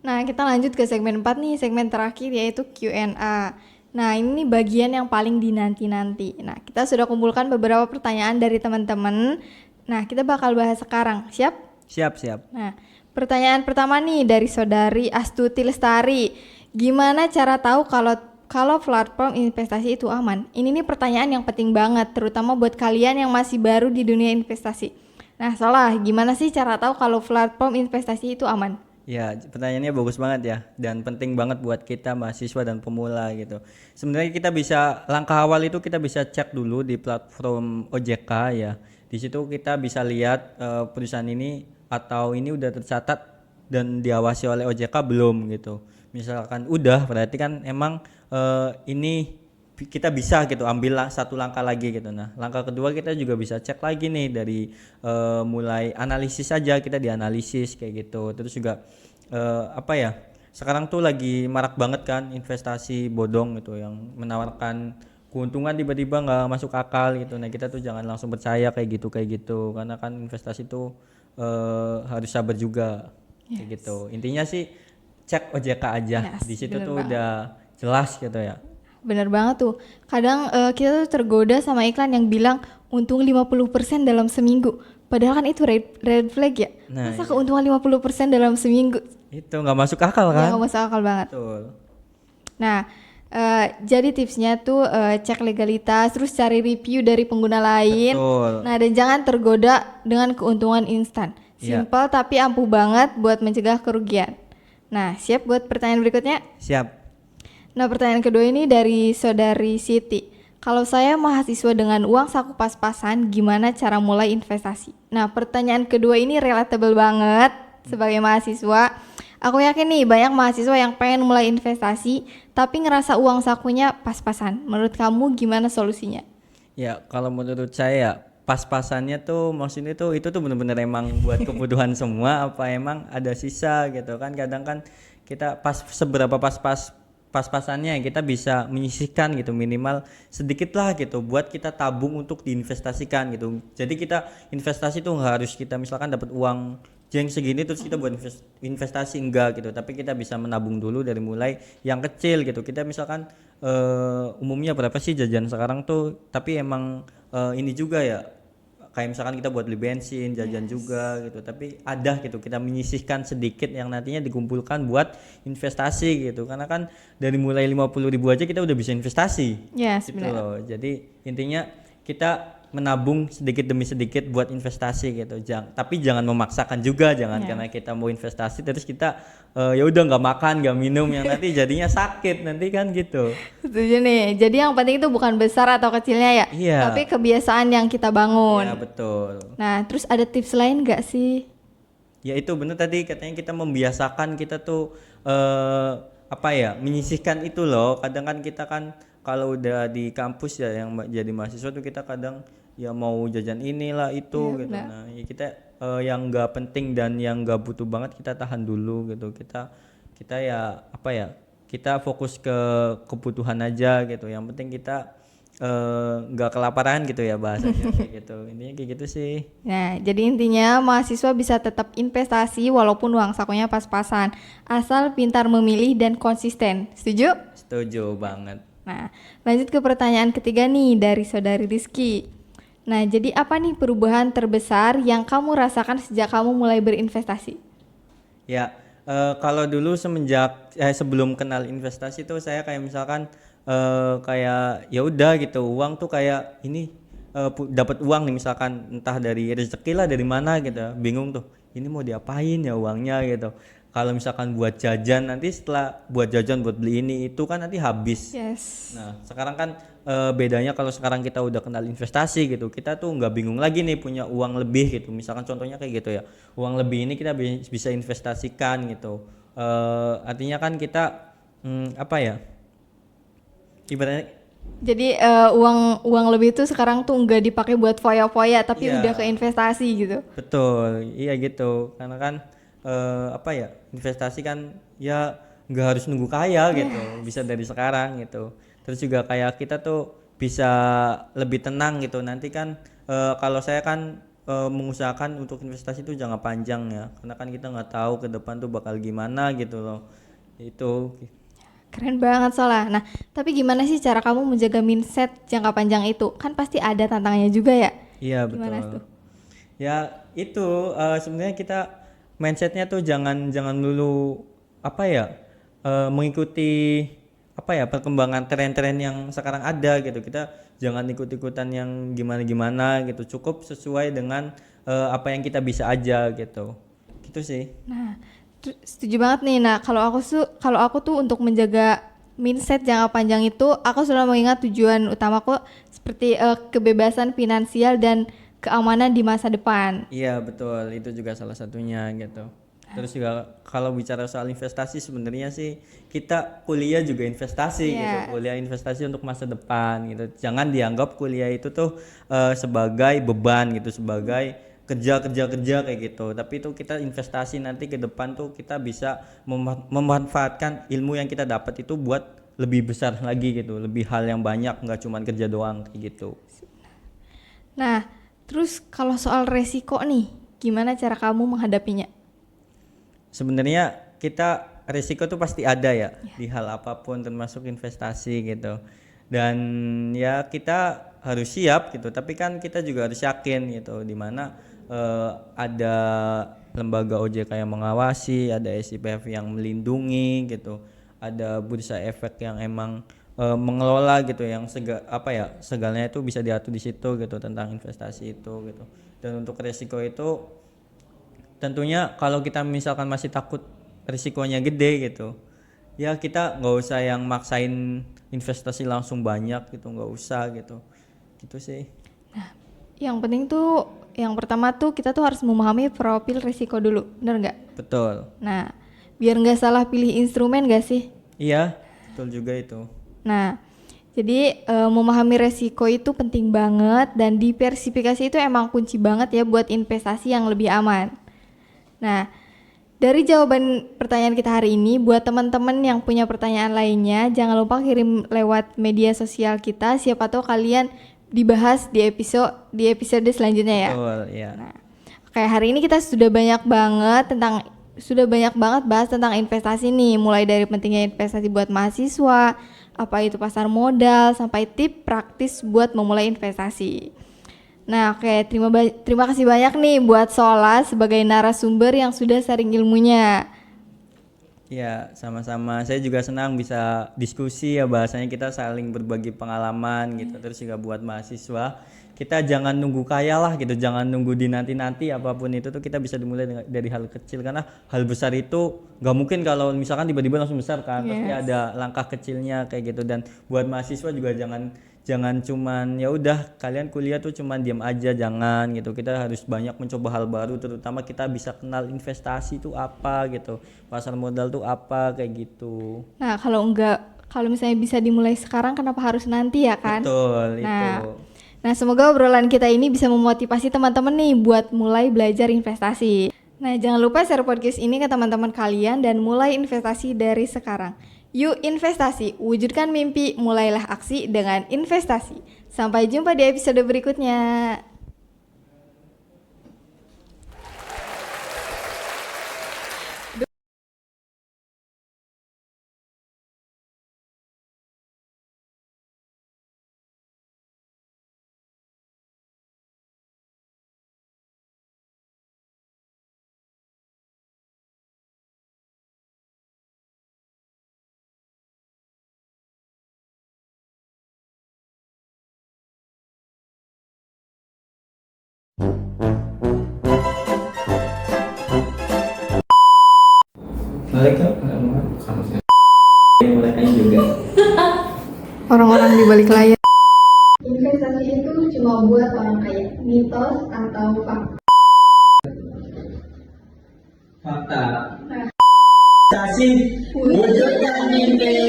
Nah, kita lanjut ke segmen 4 nih, segmen terakhir yaitu Q&A. Nah, ini nih bagian yang paling dinanti-nanti. Nah, kita sudah kumpulkan beberapa pertanyaan dari teman-teman. Nah, kita bakal bahas sekarang. Siap? Siap, siap. Nah, pertanyaan pertama nih dari saudari Astuti Lestari. Gimana cara tahu kalau platform investasi itu aman? Ini nih pertanyaan yang penting banget, terutama buat kalian yang masih baru di dunia investasi. Nah, Salah, gimana sih cara tahu kalau platform investasi itu aman? Ya, pertanyaannya bagus banget ya dan penting banget buat kita mahasiswa dan pemula gitu. Sebenarnya kita bisa langkah awal itu kita bisa cek dulu di platform OJK ya. Di situ kita bisa lihat perusahaan ini atau ini udah tercatat dan diawasi oleh OJK belum gitu. Misalkan udah berarti kan emang ini kita bisa gitu ambil satu langkah lagi gitu. Nah, langkah kedua kita juga bisa cek lagi nih dari mulai analisis saja, kita dianalisis kayak gitu. Terus juga apa ya? Sekarang tuh lagi marak banget kan investasi bodong gitu yang menawarkan keuntungan tiba-tiba nggak masuk akal gitu. Nah, kita tuh jangan langsung percaya kayak gitu karena kan investasi tuh harus sabar juga kayak gitu. Intinya sih cek OJK aja. Yes, Di situ bener tuh banget. udah jelas gitu ya. Bener banget tuh. Kadang kita tuh tergoda sama iklan yang bilang untung 50% dalam seminggu. Padahal kan itu red flag ya. Nah, Masa iya. keuntungan 50% dalam seminggu? Itu nggak masuk akal Ya kan? nggak masuk akal banget. Betul. Nah, jadi tipsnya tuh cek legalitas, terus cari review dari pengguna lain. Betul. Nah, dan jangan tergoda dengan keuntungan instan. Iya, Simple tapi ampuh banget buat mencegah kerugian. Nah, siap buat pertanyaan berikutnya? siap. Nah, pertanyaan kedua ini dari saudari Siti. Kalau saya mahasiswa dengan uang saku pas-pasan, gimana cara mulai investasi? Nah, pertanyaan kedua ini relatable banget sebagai mahasiswa. Aku yakin nih banyak mahasiswa yang pengen mulai investasi, tapi ngerasa uang sakunya pas-pasan. Menurut kamu gimana solusinya? Ya, kalau menurut saya pas-pasannya tuh maksudnya tuh itu tuh bener-bener emang buat kebutuhan semua apa emang ada sisa gitu kan kadang kan kita seberapa pas-pasannya kita bisa menyisihkan gitu minimal sedikit lah gitu buat kita tabung untuk diinvestasikan gitu. Jadi kita investasi tuh nggak harus kita misalkan dapat uang jeng segini terus kita buat investasi enggak gitu tapi kita bisa menabung dulu dari mulai yang kecil gitu kita misalkan umumnya berapa sih jajan sekarang tuh tapi emang ini juga ya kayak misalkan kita buat beli bensin jajan juga gitu tapi ada gitu kita menyisihkan sedikit yang nantinya dikumpulkan buat investasi gitu karena kan dari mulai 50.000 aja kita udah bisa investasi Yes, gitu benar. loh jadi intinya kita menabung sedikit demi sedikit buat investasi gitu tapi jangan memaksakan juga jangan Ya. karena kita mau investasi terus kita ya udah nggak makan nggak minum yang nanti jadinya sakit nanti kan gitu. Setuju nih. Jadi yang penting itu bukan besar atau kecilnya ya, Iya, tapi kebiasaan yang kita iya bangun. betul. Nah, terus ada tips lain nggak sih? Ya itu bener tadi katanya kita membiasakan kita tuh apa ya menyisihkan itu loh. Kadang kan kita kan kalau udah di kampus ya yang jadi mahasiswa tuh kita kadang ya mau jajan inilah Iya, itu gitu. benar. Nah, ya kita yang nggak penting dan yang nggak butuh banget kita tahan dulu gitu. Kita ya apa ya kita fokus ke kebutuhan aja gitu. Yang penting kita nggak kelaparan gitu ya bahasanya kayak gitu. Intinya kayak gitu sih. Nah, jadi intinya mahasiswa bisa tetap investasi walaupun uang sakunya pas-pasan, asal pintar memilih dan konsisten. Setuju? Setuju banget. Nah, lanjut ke pertanyaan ketiga nih dari saudari Rizky. Nah, jadi apa nih perubahan terbesar yang kamu rasakan sejak kamu mulai berinvestasi? Ya, kalau dulu sebelum kenal investasi tuh saya kayak misalkan kayak ya udah gitu, uang tuh kayak ini dapat uang nih misalkan entah dari rezeki lah dari mana gitu, bingung tuh. Ini mau diapain ya uangnya gitu. Kalau misalkan buat jajan nanti setelah buat jajan buat beli ini itu kan nanti habis. Yes. Nah, sekarang kan bedanya kalau sekarang kita udah kenal investasi gitu, kita tuh nggak bingung lagi nih punya uang lebih gitu. Misalkan contohnya kayak gitu ya, uang lebih ini kita bisa investasikan gitu. Artinya kan kita apa ya? Ibaratnya, Jadi uang uang lebih itu sekarang tuh nggak dipakai buat foya-foya, tapi iya udah ke investasi gitu. betul, iya gitu. Karena kan apa ya? Investasi kan ya nggak harus nunggu kaya gitu, bisa dari sekarang gitu. Terus juga kayak kita tuh bisa lebih tenang gitu. Nanti kan kalau saya kan mengusahakan untuk investasi itu jangka panjang ya, karena kan kita nggak tahu ke depan tuh bakal gimana gitu loh. Itu Keren banget soalnya. Nah, tapi gimana sih cara kamu menjaga mindset jangka panjang itu? Kan pasti ada tantangannya juga ya. iya Gimana betul. tuh? Ya itu sebenarnya kita mindsetnya tuh jangan dulu apa ya, mengikuti apa ya perkembangan tren-tren yang sekarang ada gitu. Kita jangan ikut-ikutan yang gimana-gimana gitu. Cukup sesuai dengan apa yang kita bisa aja gitu. Gitu sih. Nah, setuju banget nih. Nah, kalau aku tuh untuk menjaga mindset jangka panjang itu, aku selalu mengingat tujuan utamaku seperti kebebasan finansial dan keamanan di masa depan. Iya betul, itu juga salah satunya gitu. Terus juga kalau bicara soal investasi sebenarnya sih kita kuliah juga investasi gitu, Iya. kuliah investasi untuk masa depan gitu. Jangan dianggap kuliah itu tuh sebagai beban gitu, sebagai kerja kayak gitu. Tapi itu kita investasi nanti ke depan tuh kita bisa memanfaatkan ilmu yang kita dapat itu buat lebih besar lagi gitu, lebih hal yang banyak, nggak cuma kerja doang kayak gitu. Nah, terus kalau soal resiko nih, gimana cara kamu menghadapinya? Sebenarnya kita risiko tuh pasti ada ya di hal apapun termasuk investasi gitu. Dan ya kita harus siap gitu, tapi kan kita juga harus yakin gitu di mana ada lembaga OJK yang mengawasi, ada SIPF yang melindungi gitu. Ada bursa efek yang emang mengelola gitu yang segalanya itu bisa diatur di situ gitu tentang investasi itu gitu. Dan untuk risiko itu tentunya kalau kita misalkan masih takut risikonya gede gitu, ya kita nggak usah yang maksain investasi langsung banyak gitu, nggak usah gitu. Gitu sih. Yang penting tuh, yang pertama tuh kita tuh harus memahami profil risiko dulu, bener nggak? Betul. Nah, biar nggak salah pilih instrumen nggak sih? Iya, betul juga itu. Nah, jadi memahami resiko itu penting banget dan diversifikasi itu emang kunci banget ya buat investasi yang lebih aman. Nah, dari jawaban pertanyaan kita hari ini, buat teman-teman yang punya pertanyaan lainnya, jangan lupa kirim lewat media sosial kita. Siapa tahu kalian dibahas di episode selanjutnya ya. Betul, iya. Nah, kayak hari ini kita sudah banyak banget bahas tentang investasi nih, mulai dari pentingnya investasi buat mahasiswa, apa itu pasar modal, sampai tip praktis buat memulai investasi. Nah, oke, terima kasih banyak nih buat Sola sebagai narasumber yang sudah sharing ilmunya. Ya, sama-sama. Saya juga senang bisa diskusi ya, bahasanya kita saling berbagi pengalaman gitu. Terus juga buat mahasiswa, kita jangan nunggu kaya lah gitu, jangan nunggu dinanti-nanti apapun itu tuh kita bisa dimulai dari hal kecil karena hal besar itu nggak mungkin kalau misalkan tiba-tiba langsung besar kan. Pasti Yes. ada langkah kecilnya kayak gitu dan buat mahasiswa juga jangan cuman ya udah kalian kuliah tuh cuman diam aja, jangan gitu. Kita harus banyak mencoba hal baru, terutama kita bisa kenal investasi itu apa gitu, pasar modal tuh apa kayak gitu. Nah, kalau misalnya bisa dimulai sekarang, kenapa harus nanti ya kan? Betul Nah, itu. nah semoga obrolan kita ini bisa memotivasi teman-teman nih buat mulai belajar investasi. Nah, jangan lupa share podcast ini ke teman-teman kalian dan mulai investasi dari sekarang. Yuk investasi, wujudkan mimpi, mulailah aksi dengan investasi. Sampai jumpa di episode berikutnya. Mereka mereka juga. Orang-orang di balik layar. Investasi itu cuma buat orang kaya, mitos atau fakta? Fakta. Investasi wujudkan mimpi.